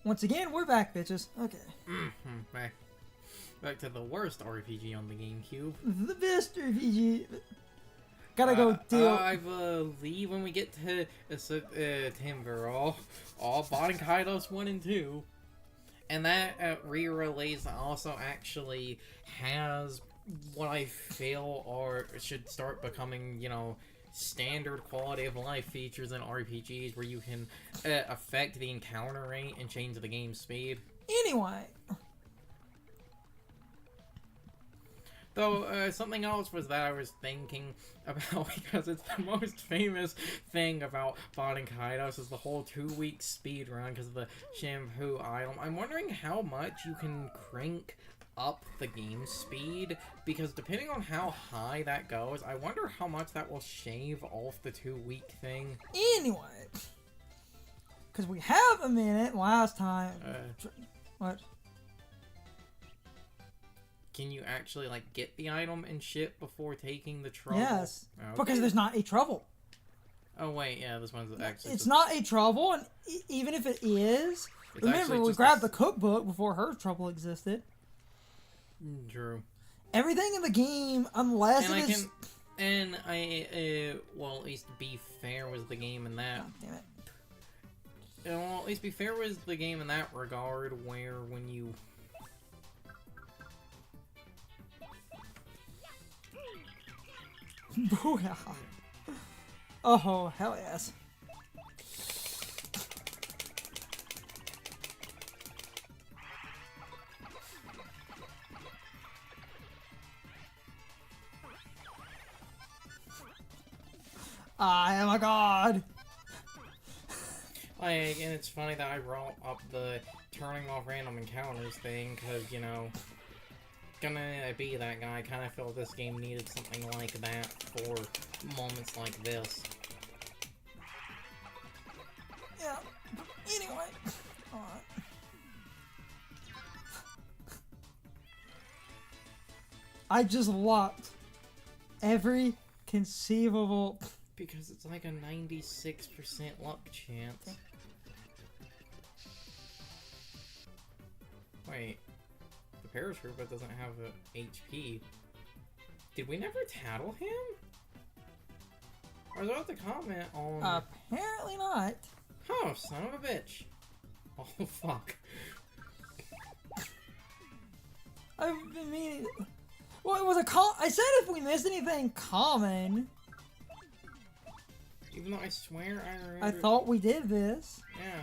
Once again, we're back, bitches. Okay. Back to the worst RPG on the GameCube. The best RPG. Gotta go deal. I believe when we get to Timber, all Bottom Kaidos 1 and 2. And that re-release also actually has what I feel should start becoming, you know, standard quality of life features in RPGs where you can affect the encounter rate and change the game speed. Anyway. Though, something else was that I was thinking about, because it's the most famous thing about Bottom Kaidos is the whole 2-week speed run because of the shampoo item. I'm wondering how much you can crank up the game speed, because depending on how high that goes, I wonder how much that will shave off the 2-week thing. Anyway. Because we have a minute last time. What? Can you actually, like, get the item and shit before taking the trouble? Yes, okay. Because there's not a trouble. Oh, wait, yeah, this one's actually... It's not a trouble, and even if it is... Remember, we grabbed the cookbook before her trouble existed. True. Everything in the game, unless it is... well, at least Be Fair was the game in that... God damn it. Well, at least Be Fair was the game in that regard, where when you... Booyah. Oh, hell yes. I am a god. Like, and it's funny that I brought up the turning off random encounters thing, because, you know, gonna be that guy. I kind of feel this game needed something like that for moments like this. Yeah. Anyway. Alright. I just locked every conceivable... Because it's like a 96% luck chance. Wait. The paratrooper doesn't have a HP. Did we never tattle him? Or was I about to comment on... Apparently not. Oh, son of a bitch. Oh, fuck. I mean... Well, it was a I said if we missed anything common... Even though I swear I remember... I thought we did this. Yeah.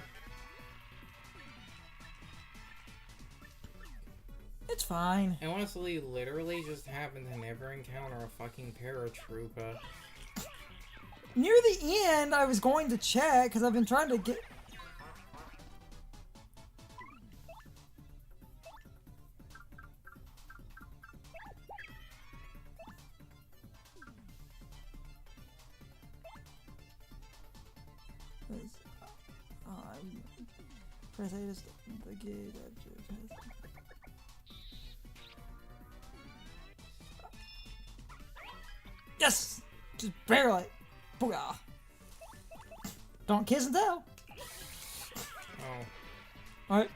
It's fine. I honestly literally just happened to never encounter a fucking paratrooper. Near the end, I was going to check, because I've been trying to get... Press A to stop the gate. Yes! Just barely. Booyah. Don't kiss and tell. Oh. Alright.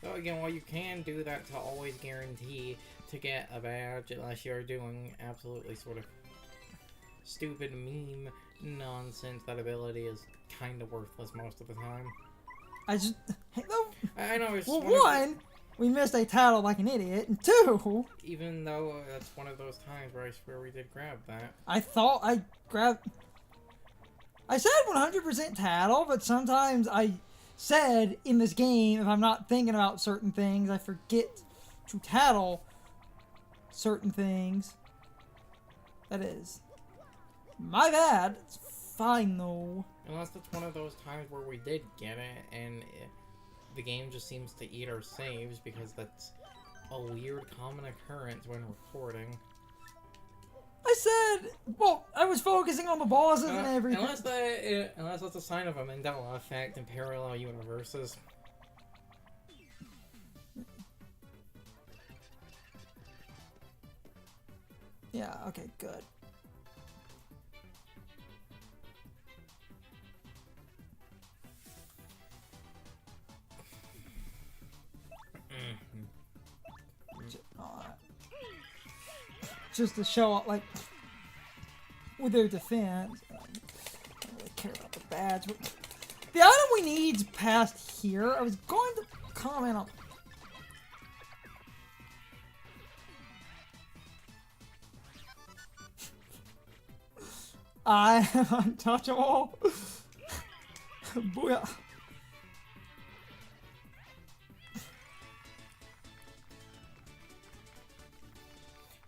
So again, while you can do that to always guarantee to get a badge, unless you're doing absolutely sort of stupid meme nonsense, that ability is kind of worthless most of the time. I just... No. I know, it's... Well, one, we missed a title like an idiot, and two... Even though that's one of those times where I swear we did grab that. I thought I grabbed... I said 100% tattle, but sometimes I said in this game, if I'm not thinking about certain things, I forget to tattle certain things. That is. My bad. It's fine, though. Unless it's one of those times where we did get it, and the game just seems to eat our saves, because that's a weird common occurrence when recording. I said, well, I was focusing on the bosses and everything. Unless that's a sign of a Mandela effect in parallel universes. Yeah, okay, good. just to show up, like, with their defense. I don't really care about the badge, but the item we need's past here. I was going to comment on. I am untouchable. Booyah.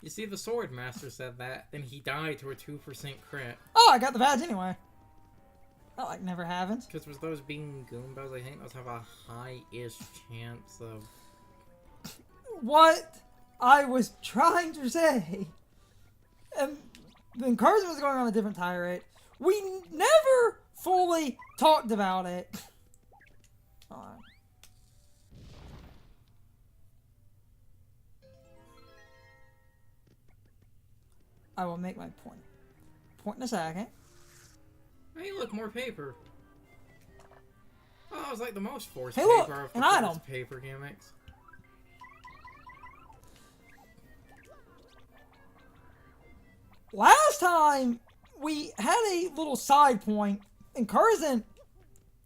You see, the Sword Master said that, then he died to a 2% crit. Oh, I got the badge anyway. That, like, never happens. Because with those being Goombas, I think those have a high-ish chance of... What I was trying to say, and the encouragement was going on a different tirade. We never fully talked about it. Alright. I will make my point. Point in a second. Hey, look, more paper. Oh, it's like the most forced Hey, paper look, of an the item. forced paper gimmicks. Last time, we had a little side point, and Curzon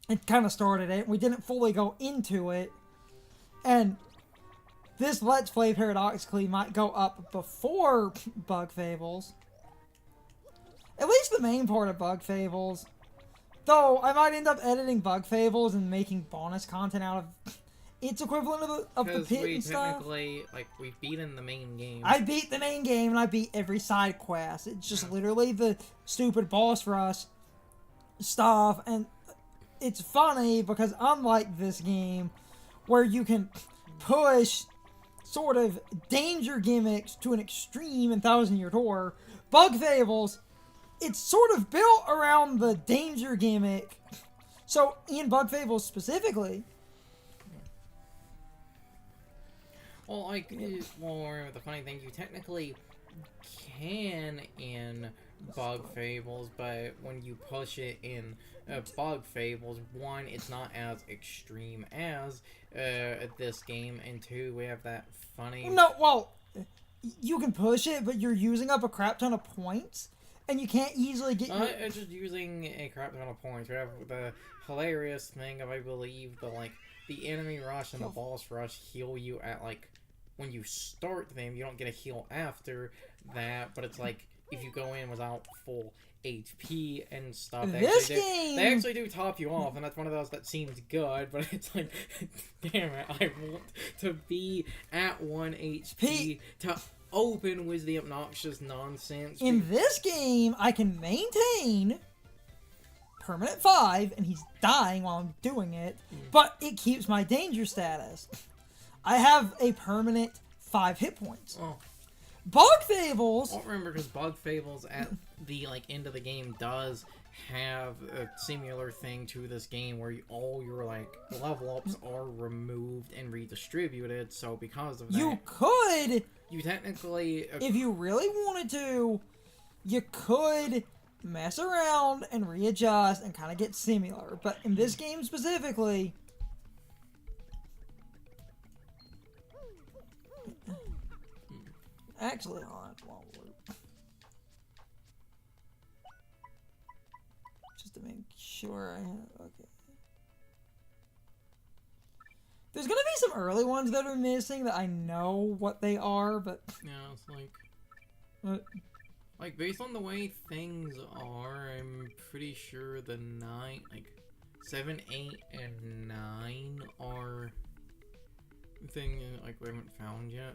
had kind of started it. We didn't fully go into it. And this Let's Play paradoxically might go up before Bug Fables. At least the main part of Bug Fables. Though, I might end up editing Bug Fables and making bonus content out of its equivalent of the pit we and stuff. technically, like, we've beaten the main game. I beat the main game and I beat every side quest. It's just literally the stupid boss rush stuff. And it's funny because unlike this game, where you can push sort of danger gimmicks to an extreme in Thousand Year Door, Bug Fables, it's sort of built around the danger gimmick. So in Bug Fables specifically, well, like, the funny thing, you technically can in Bug Fables, but when you push it in Bug Fables, one, it's not as extreme as this game, and two, we have that funny... No, well, you can push it, but you're using up a crap ton of points, and you can't easily get... It's just using a crap ton of points. We have the hilarious thing of, I believe, the enemy rush and the boss rush heal you at, like, when you start them, you don't get a heal after that, but it's like, if you go in without full HP and stuff, they actually do top you off, and that's one of those that seems good, but it's like, damn it, I want to be at 1 HP to open with the obnoxious nonsense. In this game, I can maintain permanent 5, and he's dying while I'm doing it, but it keeps my danger status. I have a permanent 5 hit points. Oh. Bug Fables... I don't remember, because Bug Fables at the end of the game does have a similar thing to this game where all your level ups are removed and redistributed, so because of that... You could... You technically... if you really wanted to, you could mess around and readjust and kind of get similar, but in this game specifically... Actually, that's one loop. Just to make sure I have... Okay. There's gonna be some early ones that are missing that I know what they are, but... Yeah, it's like... like, based on the way things are, I'm pretty sure the 7, 8, and 9 are... thing, like, we haven't found yet.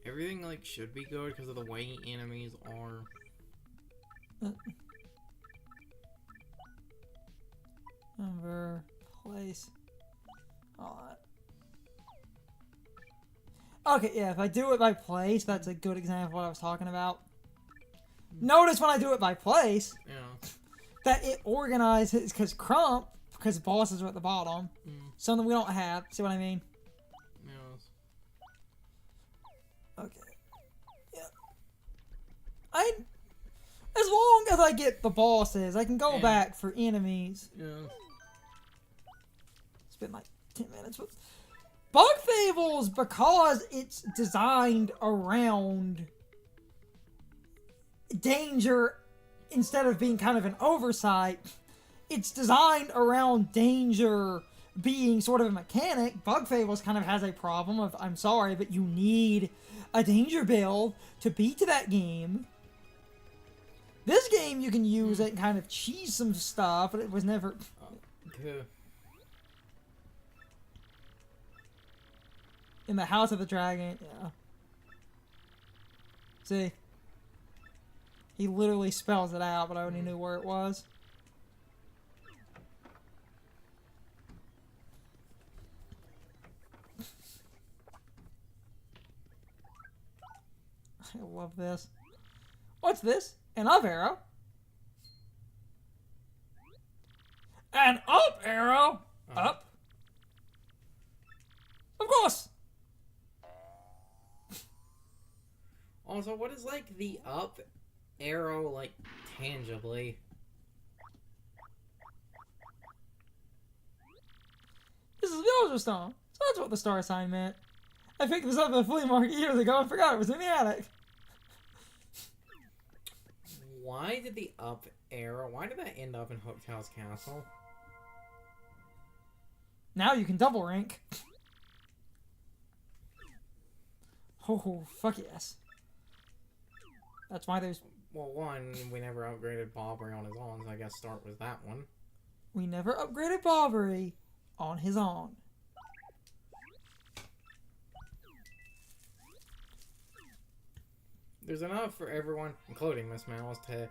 Everything, like, should be good because of the way enemies are. Number, place. Alright. Okay, yeah, if I do it by place, that's a good example of what I was talking about. Notice when I do it by place, that it organizes, because Crump, because bosses are at the bottom, something we don't have, see what I mean? Okay. Yeah. As long as I get the bosses, I can go back for enemies. Yeah. It's been like 10 minutes. But Bug Fables, because it's designed around danger, instead of being kind of an oversight, it's designed around danger being sort of a mechanic. Bug Fables kind of has a problem of, I'm sorry, but you need a danger build to beat that game. This game, you can use it and kind of cheese some stuff, but it was never... In the House of the Dragon, yeah. See? He literally spells it out, but I only knew where it was. I love this. What's this? An up arrow? An up arrow? Up? Of course! Also, what is, like, the up arrow, like, tangibly? This is Villager Stone, so that's what the star sign meant. I picked this up at a flea market years ago and forgot it was in the attic. Why did the up arrow, why did that end up in Hooktail's castle? Now you can double rank. Oh, fuck yes. That's why there's... Well, one, we never upgraded Bobbery on his own, so I guess start with that one. We never upgraded Bobbery on his own. There's enough for everyone, including Miss Mouse, to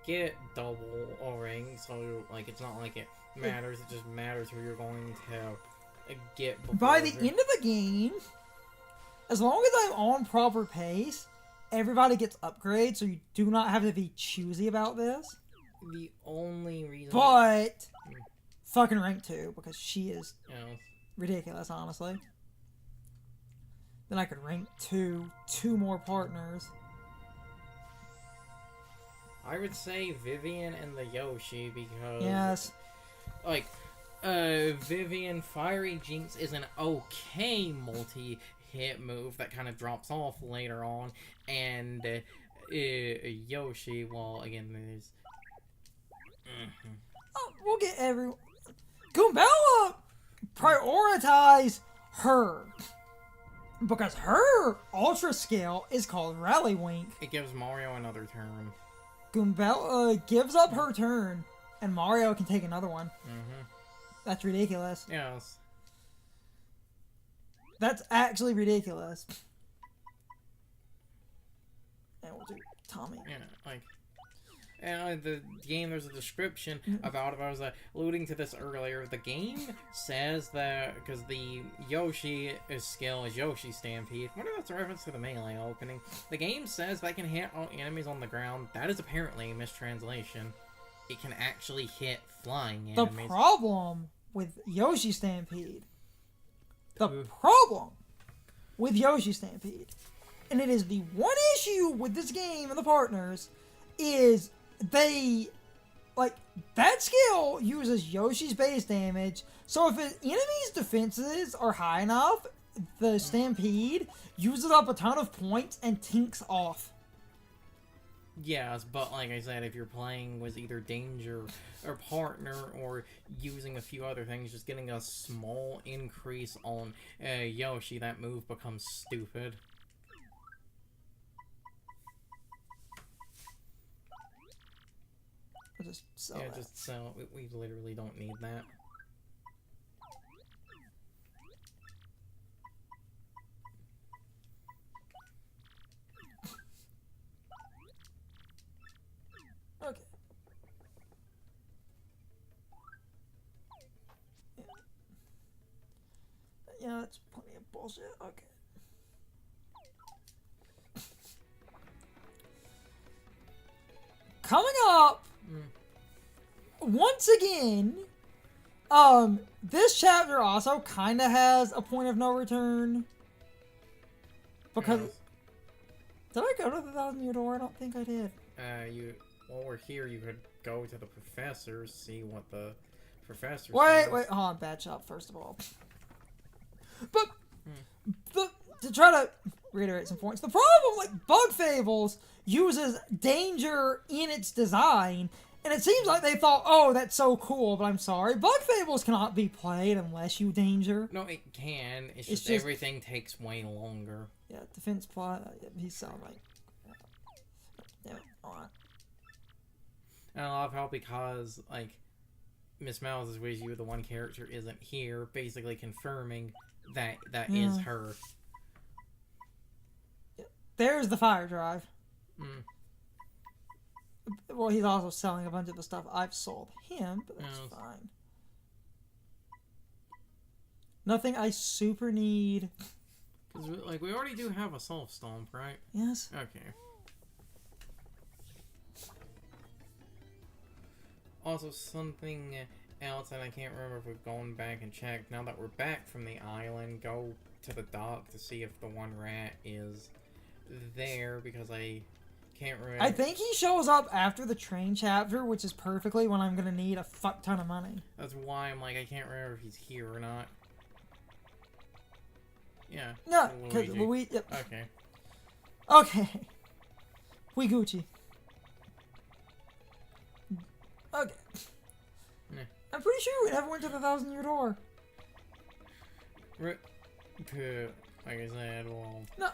get double O-ring, so, like, it's not like it matters, it just matters who you're going to get before. By the end of the game, as long as I'm on proper pace, everybody gets upgrades, so you do not have to be choosy about this. The only reason... But... fucking rank 2, because she is Yes. ridiculous, honestly. Then I could rank 2 more partners. I would say Vivian and the Yoshi, because... Yes. Like, Vivian Fiery Jinx is an okay multi-hit move that kind of drops off later on, and Yoshi, well, again, there's... Oh, we'll get everyone... Goombella! Prioritize her. Because her Ultra skill is called Rally Wink. It gives Mario another turn. Goombella gives up her turn, and Mario can take another one. Mm-hmm. That's ridiculous. Yes. That's actually ridiculous. And we'll do Tommy. Yeah, like... And the game, there's a description about it. I was alluding to this earlier. The game says that, because the Yoshi skill is Yoshi Stampede. I wonder if that's a reference to the Melee opening. The game says that can hit all enemies on the ground. That is apparently a mistranslation. It can actually hit flying enemies. The problem with Yoshi Stampede. The problem with Yoshi Stampede. And it is the one issue with this game and the partners is they, like, that skill uses Yoshi's base damage, so if an enemy's defenses are high enough, the Stampede uses up a ton of points and tinks off. Yes, but like I said, if you're playing with either Danger or Partner or using a few other things, just getting a small increase on Yoshi, that move becomes stupid. Just sell yeah, that. just sell. We literally don't need that. Okay. Yeah, that's plenty of bullshit. Okay. Coming up, once again, this chapter also kind of has a point of no return. Because... Yes. Did I go to the 1,000-year door? I don't think I did. While we're here, you could go to the professor, see what the professor Wait, says. hold on, bad shop, first of all. But, to try to reiterate some points. The problem, like, Bug Fables uses danger in its design, and it seems like they thought, oh, that's so cool, but I'm sorry. Bug Fables cannot be played unless you danger. No, it can. It's just everything takes way longer. Yeah, defense plot. He's so right. Damn it. Alright. And I love how, because, like, Miss Mouse is with you, the one character isn't here, basically confirming that is her. There's the fire drive. Well, he's also selling a bunch of the stuff I've sold him, but that's fine. Nothing I super need. Because, like, we already do have a Soul Stomp, right? Yes. Okay. Also, something else, and I can't remember if we've gone back and checked. Now that we're back from the island, go to the dock to see if the one rat is there, because I can't remember. I think he shows up after the train chapter, which is perfectly when I'm gonna need a fuck ton of money. That's why I'm like, I can't remember if he's here or not. Yeah. No, because Luigi. Yep. Okay. Okay. We Gucci. Okay. Nah. I'm pretty sure we never went to the 1,000-year door. Like I said, well... No.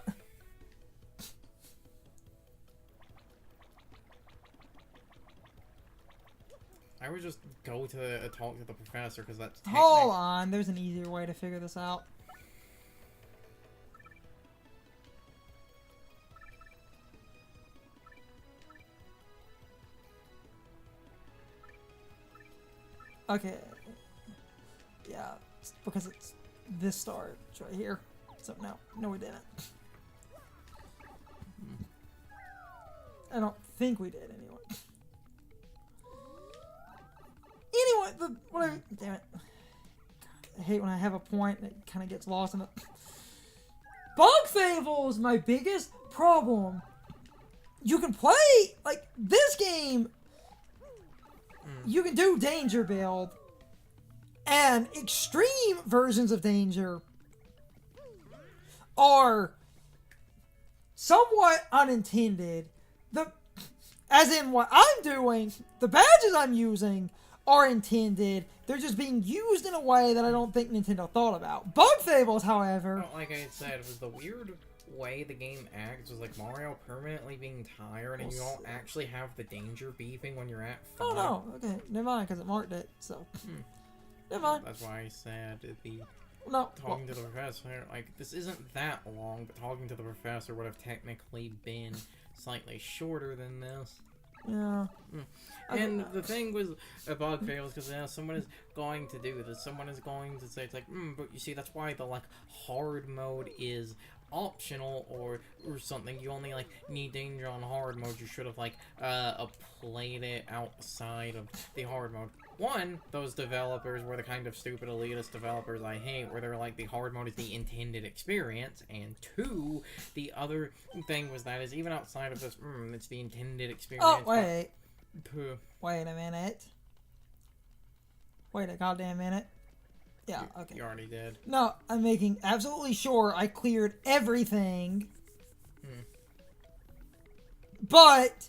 I would just go to talk to the professor, because that's... Hold on, there's an easier way to figure this out. Okay. Yeah, it's because it's this star. It's right here. So no we didn't. I don't think we did anyway. Anyway, damn it. I hate when I have a point and it kind of gets lost in it. Bug Fables, my biggest problem. You can play, like, this game. You can do danger build, and extreme versions of danger are somewhat unintended. As in what I'm doing, the badges I'm using are intended. They're just being used in a way that I don't think Nintendo thought about. Bug Fables, however... Like I said, was the weird way the game acts was like Mario permanently being tired, and you don't actually have the danger beeping when you're at 5. Oh no, okay, never mind, because it marked it, so... Never mind. That's why I said it'd be... No. Talking to the professor, like, this isn't that long, but talking to the professor would have technically been slightly shorter than this. Yeah. And the thing with Bug Fails, because someone is going to do this. Someone is going to say, it's like, but you see, that's why the, like, hard mode is optional or something. You only, like, need danger on hard mode. You should have, like, played it outside of the hard mode. One, those developers were the kind of stupid elitist developers I hate, where they're like, the hard mode is the intended experience, and two, the other thing was that is even outside of this, it's the intended experience. Oh, wait. Wait a minute. Wait a goddamn minute. Yeah, okay. You already did. No, I'm making absolutely sure I cleared everything. But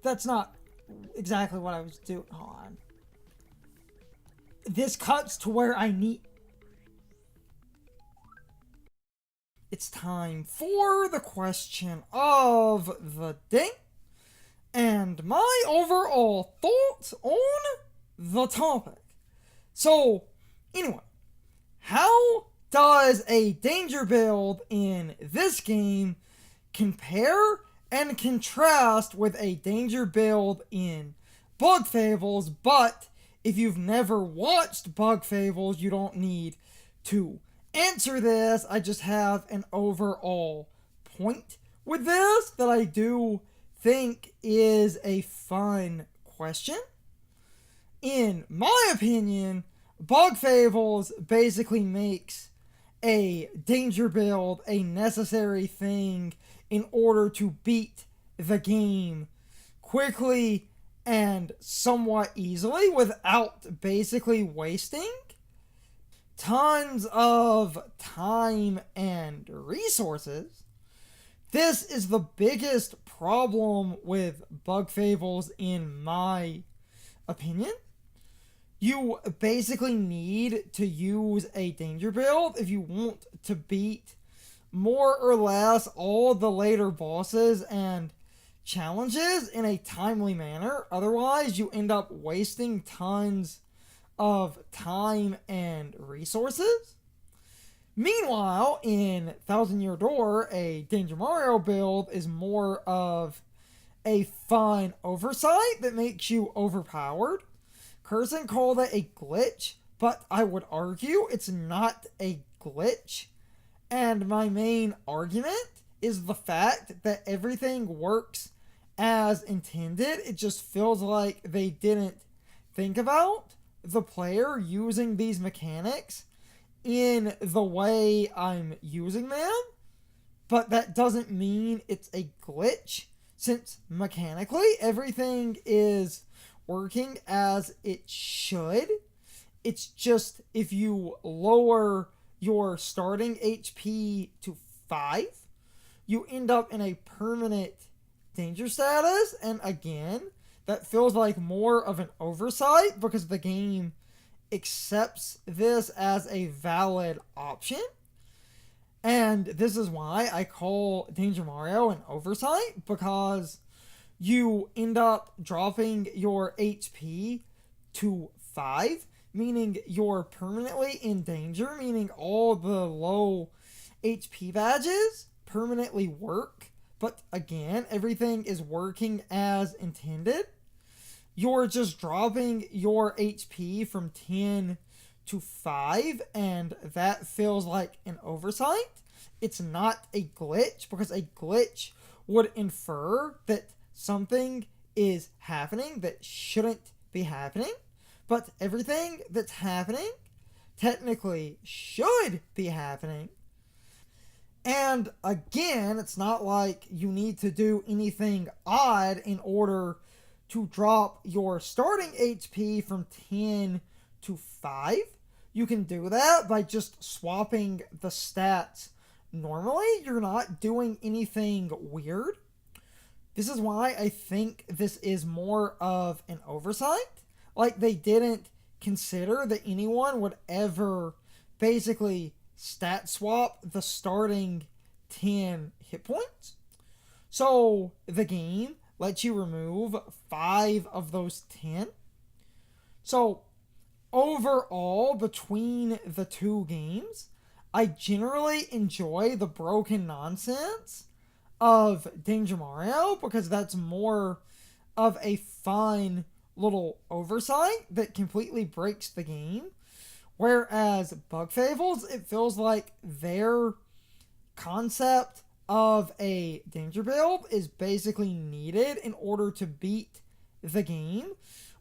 that's not exactly what I was doing. Hold on. This cuts to where I need... It's time for the question of the day. And my overall thoughts on the topic. So, anyway, how does a danger build in this game compare and contrast with a danger build in Bug Fables? But if you've never watched Bug Fables, you don't need to answer this. I just have an overall point with this that I do think is a fun question. In my opinion, Bug Fables basically makes a danger build a necessary thing in order to beat the game quickly and somewhat easily without basically wasting tons of time and resources. This is the biggest problem with Bug Fables, in my opinion. You basically need to use a danger build if you want to beat more or less all the later bosses and challenges in a timely manner. Otherwise, you end up wasting tons of time and resources. Meanwhile, in Thousand Year Door, a Danger Mario build is more of a fun oversight that makes you overpowered. Curzon called it a glitch, but I would argue it's not a glitch. And my main argument is the fact that everything works as intended. It just feels like they didn't think about the player using these mechanics in the way I'm using them. But that doesn't mean it's a glitch, since mechanically everything is working as it should. It's just if you lower your starting HP to 5, you end up in a permanent danger status, and again, that feels like more of an oversight because the game accepts this as a valid option. And this is why I call Danger Mario an oversight, because you end up dropping your HP to 5, meaning you're permanently in danger, meaning all the low HP badges permanently work, but again, everything is working as intended. You're just dropping your HP from 10 to 5, and that feels like an oversight. It's not a glitch, because a glitch would infer that something is happening that shouldn't be happening, but everything that's happening technically should be happening. And again, it's not like you need to do anything odd in order to drop your starting HP from 10 to 5. You can do that by just swapping the stats normally. You're not doing anything weird. This is why I think this is more of an oversight. Like, they didn't consider that anyone would ever basically stat swap the starting 10 hit points. So the game lets you remove 5 of those 10. So overall, between the two games, I generally enjoy the broken nonsense of Danger Mario, because that's more of a fun little oversight that completely breaks the game. Whereas Bug Fables, it feels like their concept of a danger build is basically needed in order to beat the game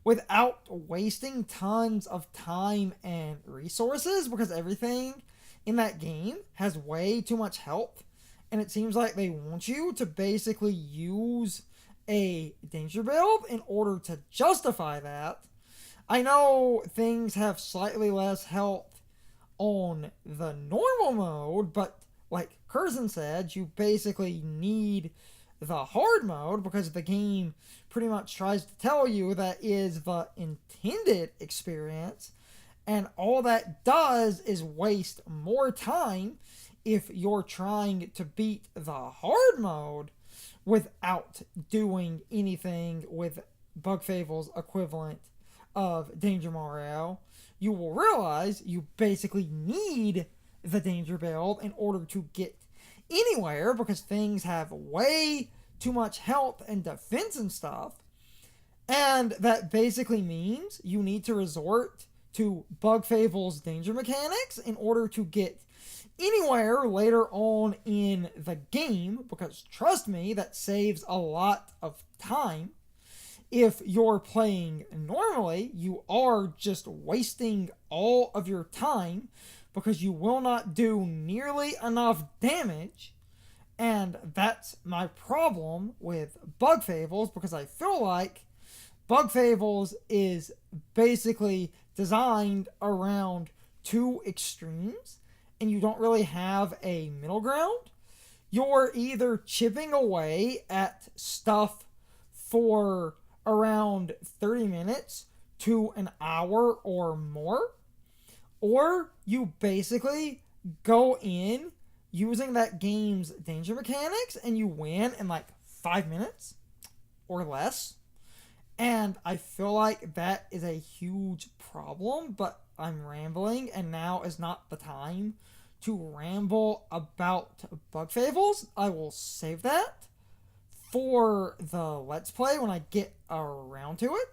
without wasting tons of time and resources, because everything in that game has way too much health, and it seems like they want you to basically use a danger build in order to justify that. I know things have slightly less health on the normal mode, but like Curzon said, you basically need the hard mode, because the game pretty much tries to tell you that is the intended experience, and all that does is waste more time if you're trying to beat the hard mode without doing anything with Bug Fables' equivalent of Danger Mario. You will realize you basically need the danger build in order to get anywhere, because things have way too much health and defense and stuff. And that basically means you need to resort to Bug Fables' danger mechanics in order to get anywhere later on in the game, because trust me, that saves a lot of time. If you're playing normally, you are just wasting all of your time because you will not do nearly enough damage. And that's my problem with Bug Fables, because I feel like Bug Fables is basically designed around two extremes, and you don't really have a middle ground. you're either chipping away at stuff for around 30 minutes to an hour or more, or you basically go in using that game's danger mechanics and you win in like 5 minutes or less. And I feel like that is a huge problem, but I'm rambling, and now is not the time to ramble about bug fables. I will save that for the Let's Play when I get around to it.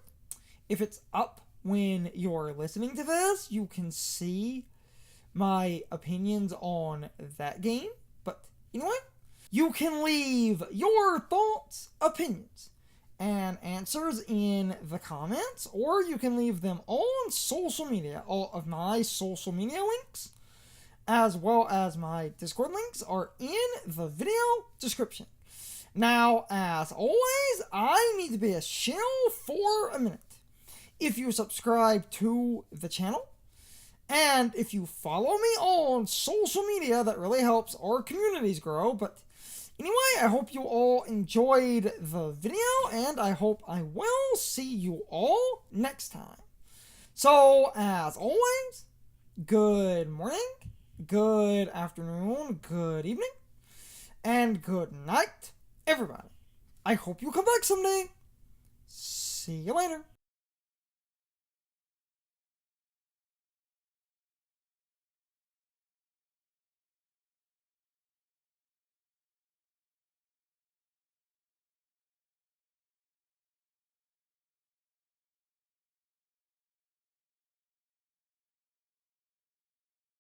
If it's up when you're listening to this, you can see my opinions on that game. But anyway, you can leave your thoughts, opinions, and answers in the comments, or you can leave them on social media. All of my social media links, as well as my Discord links, are in the video description. Now, as always, I need to be a shill for a minute. If you subscribe to the channel, and if you follow me on social media, that really helps our communities grow. But anyway, I hope you all enjoyed the video, and I hope I will see you all next time. So, as always, good morning, good afternoon, good evening, and good night, everybody. I hope you come back someday. See you later.